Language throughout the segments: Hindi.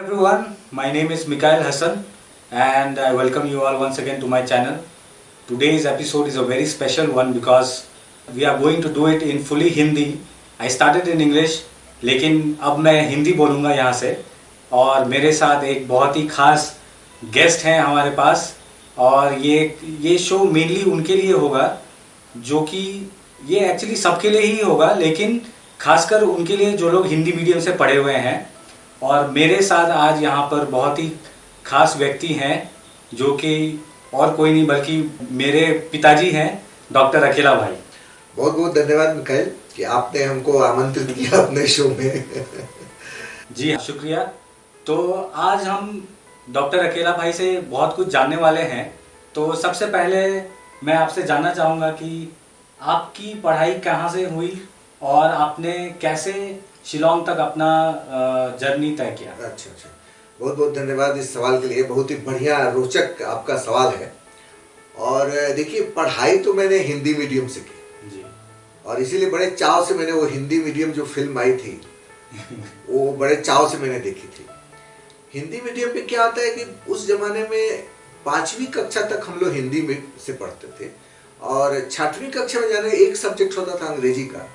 everyone, my name is Mikhail Hassan and I welcome you all once again to my channel. Today's episode is a very special one because we are going to do it in fully Hindi. I started in English लेकिन अब मैं हिंदी बोलूँगा यहाँ से और मेरे साथ एक बहुत ही खास गेस्ट हैं हमारे पास और ये शो मेनली उनके लिए होगा जो कि ये एक्चुअली सबके लिए ही होगा लेकिन खासकर उनके लिए जो लोग हिंदी मीडियम से पढ़े हुए हैं। और मेरे साथ आज यहाँ पर बहुत ही खास व्यक्ति हैं जो कि और कोई नहीं बल्कि मेरे पिताजी हैं, डॉक्टर अकेला भाई। बहुत बहुत धन्यवाद मिखाइल कि आपने हमको आमंत्रित किया अपने शो में। जी हाँ, शुक्रिया। तो आज हम डॉक्टर अकेला भाई से बहुत कुछ जानने वाले हैं। तो सबसे पहले मैं आपसे जानना चाहूँगा कि आपकी पढ़ाई कहाँ से हुई और आपने कैसे शिलोंग तक अपना जर्नी तय किया। अच्छा, बहुत बहुत धन्यवाद इस सवाल के लिए। बहुत ही बढ़िया रोचक आपका सवाल है। और देखिए, पढ़ाई तो मैंने हिंदी मीडियम से की जी, और इसीलिए बड़े चाव से मैंने वो हिंदी मीडियम जो फिल्म आई थी वो बड़े चाव से मैंने देखी थी। हिंदी मीडियम में क्या होता है कि उस जमाने में 5वीं कक्षा तक हम लोग हिंदी में से पढ़ते थे और 6वीं कक्षा में जाने एक सब्जेक्ट होता था अंग्रेजी का,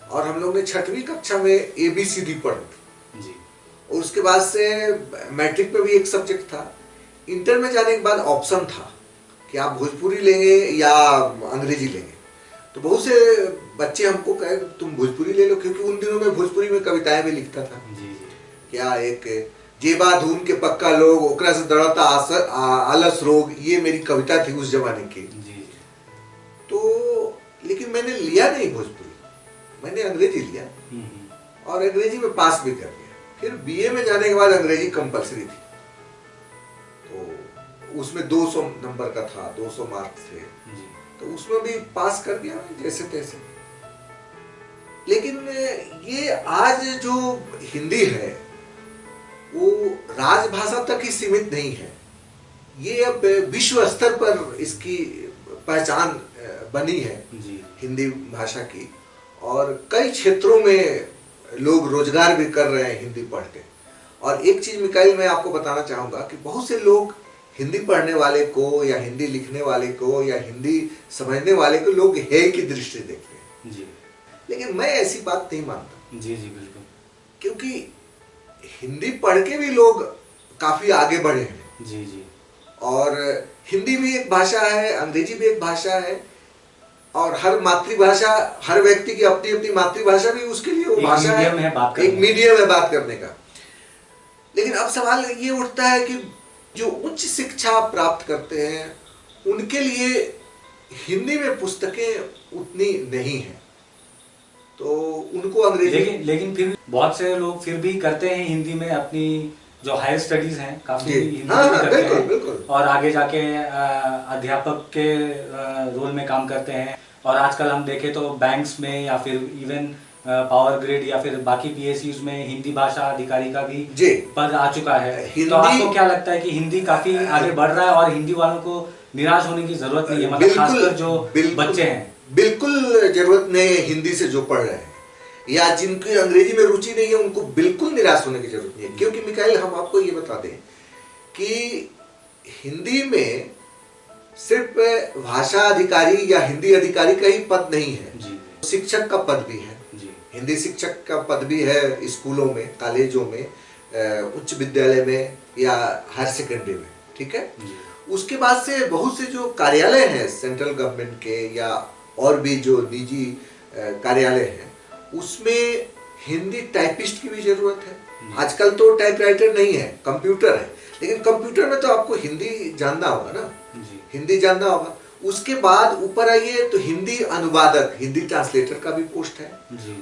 और हम लोग ने 6वीं कक्षा में ABCD पढ़ी जी। और उसके बाद से मैट्रिक में भी एक सब्जेक्ट था। इंटर में जाने के बाद ऑप्शन था कि आप भोजपुरी लेंगे या अंग्रेजी लेंगे। तो बहुत से बच्चे हमको कहे तुम भोजपुरी ले लो, क्योंकि उन दिनों में भोजपुरी में कविताएं भी लिखता था। जी। क्या एक जेबा धूम के पक्का लोग ओकरा से दड़ता आलस रोग, ये मेरी कविता थी उस जमाने की। जी। तो लेकिन मैंने लिया नहीं भोजपुरी, मैंने अंग्रेजी लिया और अंग्रेजी में पास भी कर लिया। फिर BA में जाने के बाद अंग्रेजी कंपलसरी थी, तो उसमें 200 नंबर का था, 200 मार्क्स थे, तो उसमें भी पास कर दिया जैसे तैसे। लेकिन ये आज जो हिंदी है वो राजभाषा तक ही सीमित नहीं है, ये अब विश्व स्तर पर इसकी पहचान बनी है हिंदी भाषा की, और कई क्षेत्रों में लोग रोजगार भी कर रहे हैं हिंदी पढ़ के। और एक चीज मिखाइल मैं आपको बताना चाहूंगा कि बहुत से लोग हिंदी पढ़ने वाले को या हिंदी लिखने वाले को या हिंदी समझने वाले को लोग हे की दृष्टि देखते हैं जी। लेकिन मैं ऐसी बात नहीं मानता। जी जी बिल्कुल। क्योंकि हिंदी पढ़ के भी लोग काफी आगे बढ़े हैं। जी जी। और हिंदी भी एक भाषा है, अंग्रेजी भी एक भाषा है, और हर मातृभाषा, हर व्यक्ति की अपनी अपनी मातृभाषा भी उसके लिए वो भाषा है, एक मीडियम है बात करने का। लेकिन अब सवाल ये उठता है कि जो उच्च शिक्षा प्राप्त करते हैं उनके लिए हिंदी में पुस्तकें उतनी नहीं है, तो उनको अंग्रेजी लेकिन फिर बहुत से लोग फिर भी करते हैं हिंदी में अपनी जो हायर स्टडीज हैं, काफी हिंदी में करते हैं बिल्कुल। और आगे जाके अध्यापक के रोल में काम करते हैं। और आजकल हम देखें तो बैंक्स में या फिर इवन पावर ग्रिड या फिर बाकी PSUs में हिंदी भाषा अधिकारी का भी पद आ चुका है। तो आपको क्या लगता है कि हिंदी काफी आगे बढ़ रहा है और हिंदी वालों को निराश होने की जरूरत नहीं है, मतलब खासकर जो बच्चे हैं? बिल्कुल जरूरत नहीं है। हिंदी से जो पढ़ रहे हैं या जिनकी अंग्रेजी में रुचि नहीं है उनको बिल्कुल निराश होने की जरूरत नहीं है। क्योंकि मिखाइल, हम आपको ये बता दें कि हिंदी में सिर्फ भाषा अधिकारी या हिंदी अधिकारी का ही पद नहीं है, शिक्षक का पद भी है। हिंदी शिक्षक का पद भी है स्कूलों में, कॉलेजों में, उच्च विद्यालय में या हायर सेकेंडरी में, ठीक है। उसके बाद से बहुत से जो कार्यालय हैं सेंट्रल गवर्नमेंट के या और भी जो निजी कार्यालय हैं उसमें हिंदी टाइपिस्ट की भी जरूरत है। आजकल तो टाइपराइटर नहीं है, कंप्यूटर है, लेकिन कंप्यूटर में तो आपको हिंदी जानना होगा ना, हिंदी जानना होगा। उसके बाद ऊपर आइए तो हिंदी अनुवादक, हिंदी ट्रांसलेटर का भी पोस्ट है।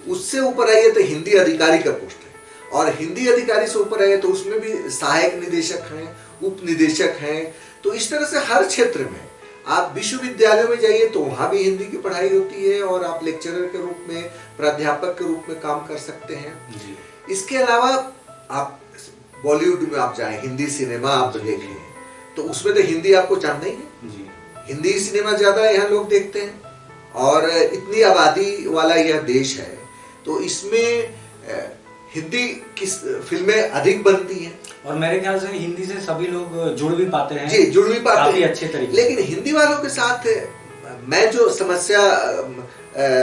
उससे ऊपर आइए तो हिंदी अधिकारी का पोस्ट है, और हिंदी अधिकारी से ऊपर आइए तो उसमें भी सहायक निदेशक हैं, उप निदेशक हैं। तो इस तरह से हर क्षेत्र में आप विश्वविद्यालयों में जाइए तो वहां भी हिंदी की पढ़ाई होती है और आप लेक्चरर के रूप में, प्राध्यापक के रूप में काम कर सकते हैं। इसके अलावा आप बॉलीवुड में आप जाएं, हिंदी सिनेमा आप देखें तो उसमें तो हिंदी आपको जानना ही है। हिंदी सिनेमा ज्यादा यहाँ लोग देखते हैं, और इतनी आबादी वाला यह देश है तो इसमें हिंदी की फिल्में अधिक बनती हैं। और मेरे ख्याल से हिंदी से सभी लोग जुड़ भी पाते हैं। जी, जुड़ भी पाते काफी हैं अच्छे तरीके। लेकिन हिंदी वालों के साथ मैं जो समस्या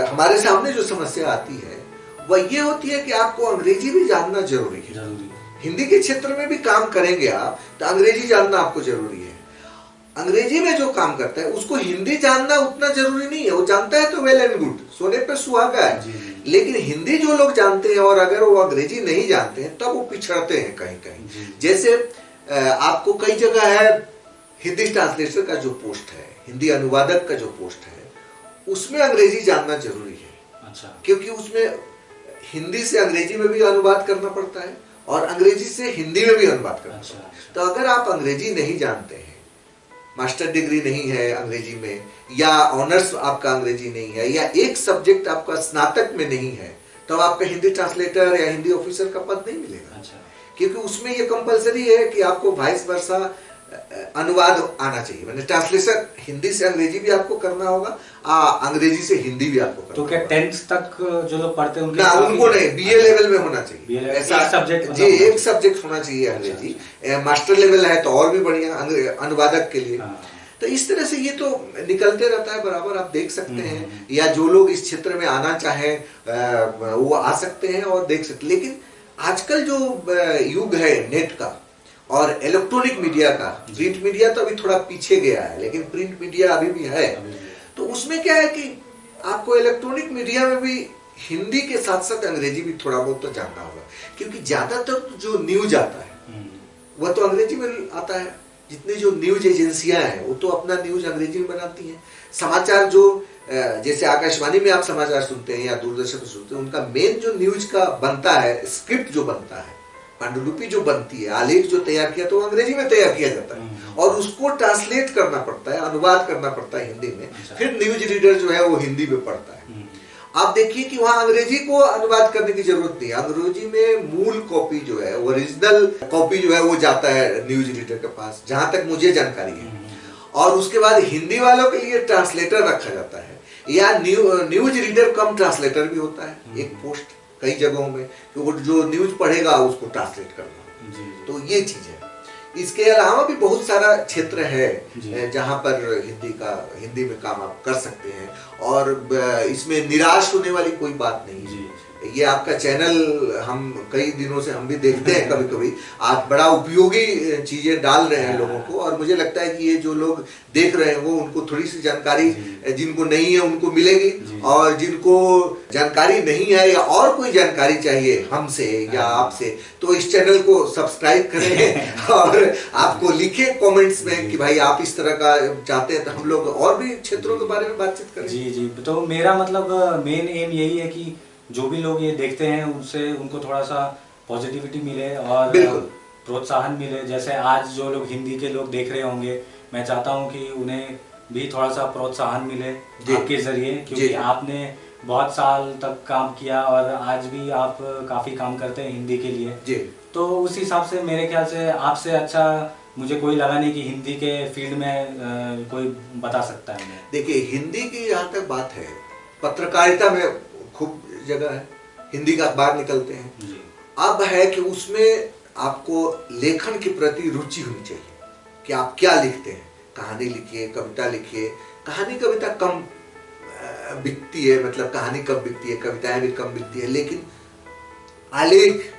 हमारे सामने जो समस्या आती है वह ये होती है कि आपको अंग्रेजी भी जानना जरूरी है। हिंदी के क्षेत्र में भी काम करेंगे आप तो अंग्रेजी जानना आपको जरूरी है। अंग्रेजी में जो काम करता है उसको हिंदी जानना उतना जरूरी नहीं है, वो जानता है तो वेल एंड गुड, सोने पे सुहागा है। लेकिन हिंदी जो लोग जानते हैं और अगर वो अंग्रेजी नहीं जानते हैं तब वो पिछड़ते हैं कहीं कहीं। जैसे आपको कई जगह है हिंदी ट्रांसलेटर का जो पोस्ट है, हिंदी अनुवादक का जो पोस्ट है, उसमें अंग्रेजी जानना जरूरी है। अच्छा। क्योंकि उसमें हिंदी से अंग्रेजी में भी अनुवाद करना पड़ता है और अंग्रेजी से हिंदी में भी अनुवाद करना पड़ता है। तो अगर आप अंग्रेजी नहीं जानते हैं, मास्टर डिग्री नहीं है अंग्रेजी में, या ऑनर्स आपका अंग्रेजी नहीं है, या एक सब्जेक्ट आपका स्नातक में नहीं है, तो आपका हिंदी ट्रांसलेटर या हिंदी ऑफिसर का पद नहीं मिलेगा। अच्छा। क्योंकि उसमें ये कंपलसरी है कि आपको वाइस वर्सा अनुवाद आना चाहिए, मतलब ट्रांसलेशन हिंदी से अंग्रेजी भी आपको करना होगा, अंग्रेजी से हिंदी भी आपको करना तो क्या 10th तक जो लोग पढ़ते हैं ना, उनको नहीं, बीए लेवल में होना चाहिए ऐसा सब्जेक्ट। जी, एक सब्जेक्ट होना चाहिए अंग्रेजी। मास्टर लेवल है तो और भी बढ़िया अनुवादक के लिए। तो इस तरह से ये तो निकलते रहता है बराबर, आप देख सकते हैं। या जो लोग इस क्षेत्र में आना चाहें वो आ सकते हैं और देख सकते। लेकिन आजकल जो युग है नेट का और इलेक्ट्रॉनिक मीडिया का, प्रिंट मीडिया तो अभी थोड़ा पीछे गया है लेकिन प्रिंट मीडिया अभी भी है, तो उसमें क्या है कि आपको इलेक्ट्रॉनिक मीडिया में भी हिंदी के साथ साथ अंग्रेजी भी थोड़ा बहुत तो जानना होगा। क्योंकि ज्यादातर जो न्यूज आता है वह तो अंग्रेजी में आता है। जितनी जो न्यूज एजेंसियां हैं वो तो अपना न्यूज अंग्रेजी में बनाती हैं। समाचार जो जैसे आकाशवाणी में आप समाचार सुनते हैं या दूरदर्शन में सुनते हैं, उनका मेन जो न्यूज का बनता है, स्क्रिप्ट जो बनता है, पांडुलिपि जो बनती है, आलेख जो तैयार किया तो अंग्रेजी में तैयार किया जाता है और उसको ट्रांसलेट करना पड़ता है, अनुवाद करना पड़ता है हिंदी में। फिर न्यूज रीडर जो है वो हिंदी में पढ़ता है। आप देखिए कि वहां अंग्रेजी को अनुवाद करने की जरूरत नहीं है। अंग्रेजी में मूल कॉपी जो है, ओरिजिनल कॉपी जो है वो जाता है न्यूज रीडर के पास, जहां तक मुझे जानकारी है। और उसके बाद हिंदी वालों के लिए ट्रांसलेटर रखा जाता है, या न्यूज रीडर कम ट्रांसलेटर भी होता है एक पोस्ट कई जगहों में, तो जो न्यूज पढ़ेगा उसको ट्रांसलेट करना। तो ये चीज है। इसके अलावा भी बहुत सारा क्षेत्र है जहां पर हिंदी में काम आप कर सकते हैं और इसमें निराश होने वाली कोई बात नहीं है। ये आपका चैनल हम कई दिनों से हम भी देखते हैं, कभी कभी आप बड़ा उपयोगी चीजें डाल रहे हैं लोगों को, और मुझे लगता है कि ये जो लोग देख रहे हैं वो उनको थोड़ी सी जानकारी जिनको नहीं है उनको मिलेगी, और जिनको जानकारी नहीं है या और कोई जानकारी चाहिए हमसे या आपसे, तो इस चैनल को सब्सक्राइब करें और आपको लिखे कमेंट्स में कि भाई आप इस तरह का चाहते हैं तो हम लोग और भी क्षेत्रों के बारे में बातचीत करें। जी जी, तो मेरा मतलब मेन एम यही है कि जो भी लोग ये देखते हैं उनसे उनको थोड़ा सा पॉजिटिविटी मिले और प्रोत्साहन मिले। जैसे आज जो लोग हिंदी के लोग देख रहे होंगे, मैं चाहता हूँ कि उन्हें भी थोड़ा सा प्रोत्साहन मिले आपके जरिए, क्योंकि आपने बहुत साल तक काम किया और आज भी आप काफी काम करते हैं हिंदी के लिए जी। तो उस हिसाब से मेरे ख्याल से आपसे अच्छा मुझे कोई लगा नहीं कि हिंदी के फील्ड में कोई बता सकता है। देखिए, हिंदी की यहाँ तक बात है, पत्रकारिता में खूब जगह है, हिंदी का अखबार निकलते हैं। अब है कि उसमें आपको लेखन के प्रति रुचि होनी चाहिए कि आप क्या लिखते हैं। कहानी लिखिए, कविता लिखिए। कहानी कविता कम बिकती है, मतलब कहानी कम बिकती है, कविताएं भी कम बिकती है, लेकिन आलेख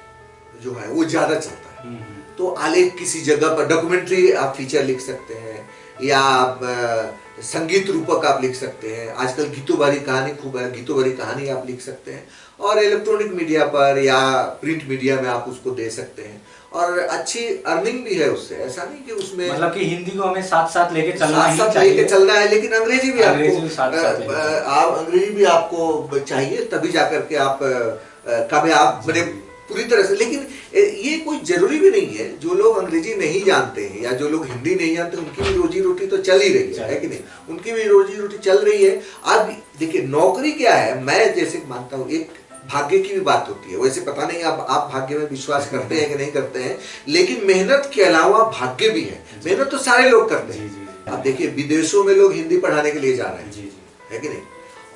जो है वो ज्यादा चलता है। तो आलेख किसी जगह पर डॉक्यूमेंट्री आप फीचर लिख सकते हैं, या संगीत रूपक आप लिख सकते हैं। आजकल गीतों भरी कहानी खूब है, गीतों भरी कहानी आप लिख सकते हैं और इलेक्ट्रॉनिक मीडिया पर या प्रिंट मीडिया में आप उसको दे सकते हैं और अच्छी अर्निंग भी है उससे। ऐसा नहीं कि उसमें मतलब कि हिंदी को हमें साथ साथ लेके चलना है, लेकिन अंग्रेजी भी आपको अंग्रेजी भी आपको चाहिए, तभी जाकर के आप कामयाब बने पूरी तरह से। लेकिन ये कोई जरूरी भी नहीं है, जो लोग अंग्रेजी नहीं जानते हैं या जो लोग हिंदी नहीं जानते उनकी भी रोजी रोटी तो चल ही रही है कि नहीं? उनकी भी रोजी रोटी चल रही है। अब देखिए, नौकरी क्या है, मैं जैसे मानता हूँ एक भाग्य की भी बात होती है। वैसे पता नहीं आप भाग्य में विश्वास करते हैं कि नहीं करते हैं, लेकिन मेहनत के अलावा भाग्य भी है। मेहनत तो सारे लोग करते हैं। अब देखिए, विदेशों में लोग हिंदी पढ़ाने के लिए जा रहे हैं, है कि नहीं?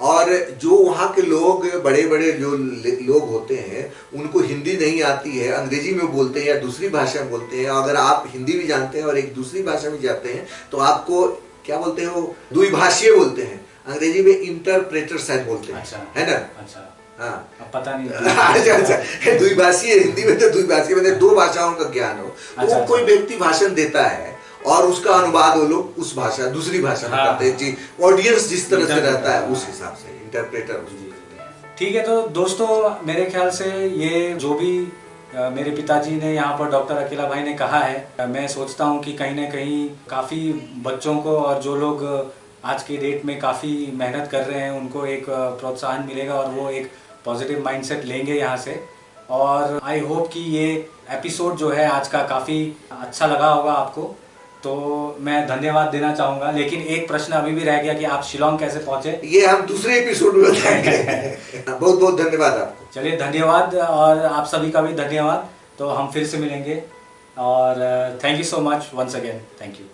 और जो वहाँ के लोग बड़े बड़े जो लोग होते हैं उनको हिंदी नहीं आती है, अंग्रेजी में बोलते हैं या दूसरी भाषा में बोलते हैं। अगर आप हिंदी भी जानते हैं और एक दूसरी भाषा में जाते हैं तो आपको क्या बोलते हो, द्विभाषीय बोलते हैं, अंग्रेजी में इंटरप्रेटर शायद बोलते हैं। अच्छा, है ना? अच्छा, हाँ, अब पता नहीं। अच्छा, द्विभाषीय, हिंदी में तो द्विभाषीय मतलब दो भाषाओं का ज्ञान हो। तो अच्छा, कोई व्यक्ति भाषण देता है और उसका अनुवाद वो लोग उस भाषा दूसरी भाषा में करते हैं जी, ऑडियंस जिस तरह से रहता है उस हिसाब से इंटरप्रेटर। ठीक है, तो दोस्तों मेरे ख्याल से ये जो भी मेरे पिताजी ने यहाँ पर डॉक्टर अकेला भाई ने कहा है, मैं सोचता हूँ कि कहीं ना कहीं काफ़ी बच्चों को और जो लोग आज के डेट में काफ़ी मेहनत कर रहे हैं उनको एक प्रोत्साहन मिलेगा और वो एक पॉजिटिव माइंडसेट लेंगे यहाँ से। और आई होप कि ये एपिसोड जो है आज का काफ़ी अच्छा लगा होगा आपको, तो मैं धन्यवाद देना चाहूँगा। लेकिन एक प्रश्न अभी भी रह गया कि आप शिलोंग कैसे पहुँचे, ये हम दूसरे एपिसोड में बताएंगे। बहुत बहुत धन्यवाद आपको। चलिए धन्यवाद, और आप सभी का भी धन्यवाद। तो हम फिर से मिलेंगे और thank you so much once again, thank you.